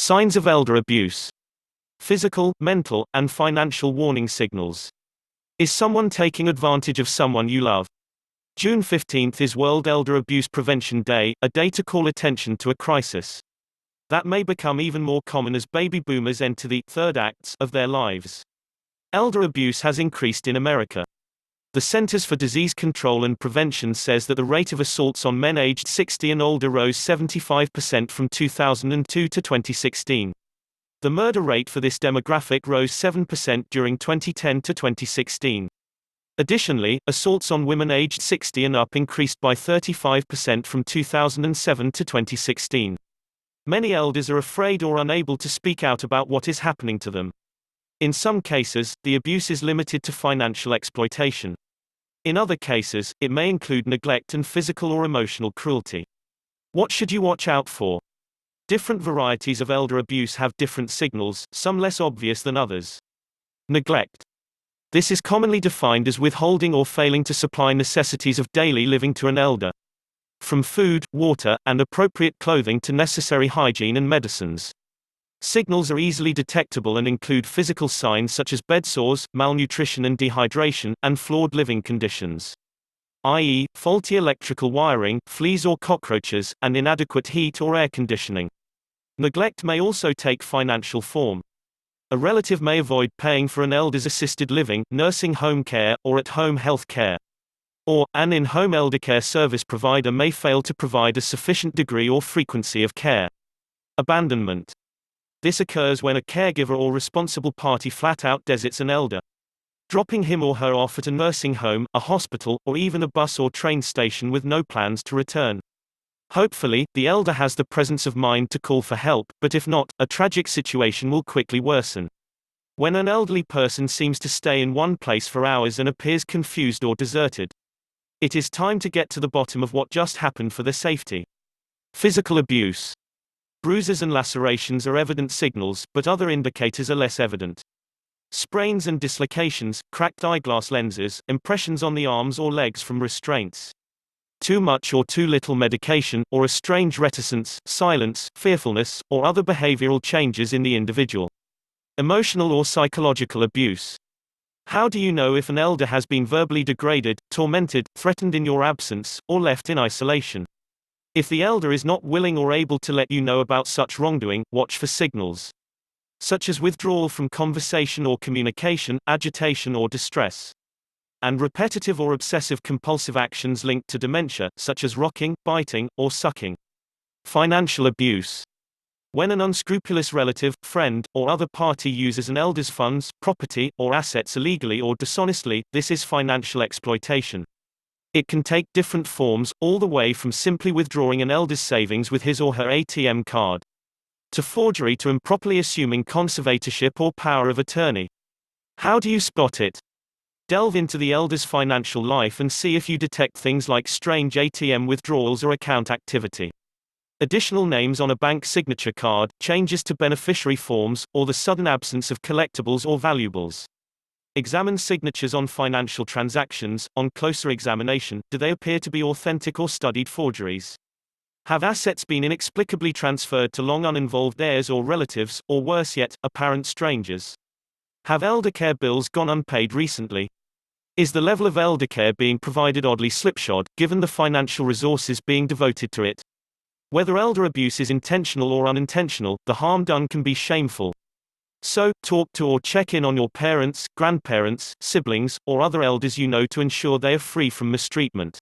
Signs of elder abuse. Physical, mental, and financial warning signals. Is someone taking advantage of someone you love? June 15 is World Elder Abuse Prevention Day, a day to call attention to a crisis that may become even more common as baby boomers enter the third acts of their lives. Elder abuse has increased in America. The Centers for Disease Control and Prevention says that the rate of assaults on men aged 60 and older rose 75% from 2002 to 2016. The murder rate for this demographic rose 7% during 2010 to 2016. Additionally, assaults on women aged 60 and up increased by 35% from 2007 to 2016. Many elders are afraid or unable to speak out about what is happening to them. In some cases, the abuse is limited to financial exploitation. In other cases, it may include neglect and physical or emotional cruelty. What should you watch out for? Different varieties of elder abuse have different signals, some less obvious than others. Neglect. This is commonly defined as withholding or failing to supply necessities of daily living to an elder. From food, water, and appropriate clothing to necessary hygiene and medicines. Signals are easily detectable and include physical signs such as bedsores, malnutrition and dehydration, and flawed living conditions, i.e., faulty electrical wiring, fleas or cockroaches, and inadequate heat or air conditioning. Neglect may also take financial form. A relative may avoid paying for an elder's assisted living, nursing home care, or at-home health care. Or, an in-home eldercare service provider may fail to provide a sufficient degree or frequency of care. Abandonment. This occurs when a caregiver or responsible party flat out deserts an elder, dropping him or her off at a nursing home, a hospital, or even a bus or train station with no plans to return. Hopefully, the elder has the presence of mind to call for help, but if not, a tragic situation will quickly worsen. When an elderly person seems to stay in one place for hours and appears confused or deserted, it is time to get to the bottom of what just happened for their safety. Physical abuse. Bruises and lacerations are evident signals, but other indicators are less evident. Sprains and dislocations, cracked eyeglass lenses, impressions on the arms or legs from restraints. Too much or too little medication, or a strange reticence, silence, fearfulness, or other behavioral changes in the individual. Emotional or psychological abuse. How do you know if an elder has been verbally degraded, tormented, threatened in your absence, or left in isolation? If the elder is not willing or able to let you know about such wrongdoing, watch for signals such as withdrawal from conversation or communication, agitation or distress, and repetitive or obsessive-compulsive actions linked to dementia, such as rocking, biting, or sucking. Financial abuse. When an unscrupulous relative, friend, or other party uses an elder's funds, property, or assets illegally or dishonestly, this is financial exploitation. It can take different forms, all the way from simply withdrawing an elder's savings with his or her ATM card, to forgery to improperly assuming conservatorship or power of attorney. How do you spot it? Delve into the elder's financial life and see if you detect things like strange ATM withdrawals or account activity, additional names on a bank signature card, changes to beneficiary forms, or the sudden absence of collectibles or valuables. Examine signatures on financial transactions. On closer examination, do they appear to be authentic or studied forgeries? Have assets been inexplicably transferred to long uninvolved heirs or relatives, or worse yet, apparent strangers? Have eldercare bills gone unpaid recently? Is the level of eldercare being provided oddly slipshod, given the financial resources being devoted to it? Whether elder abuse is intentional or unintentional, the harm done can be shameful. So, talk to or check in on your parents, grandparents, siblings, or other elders you know to ensure they are free from mistreatment.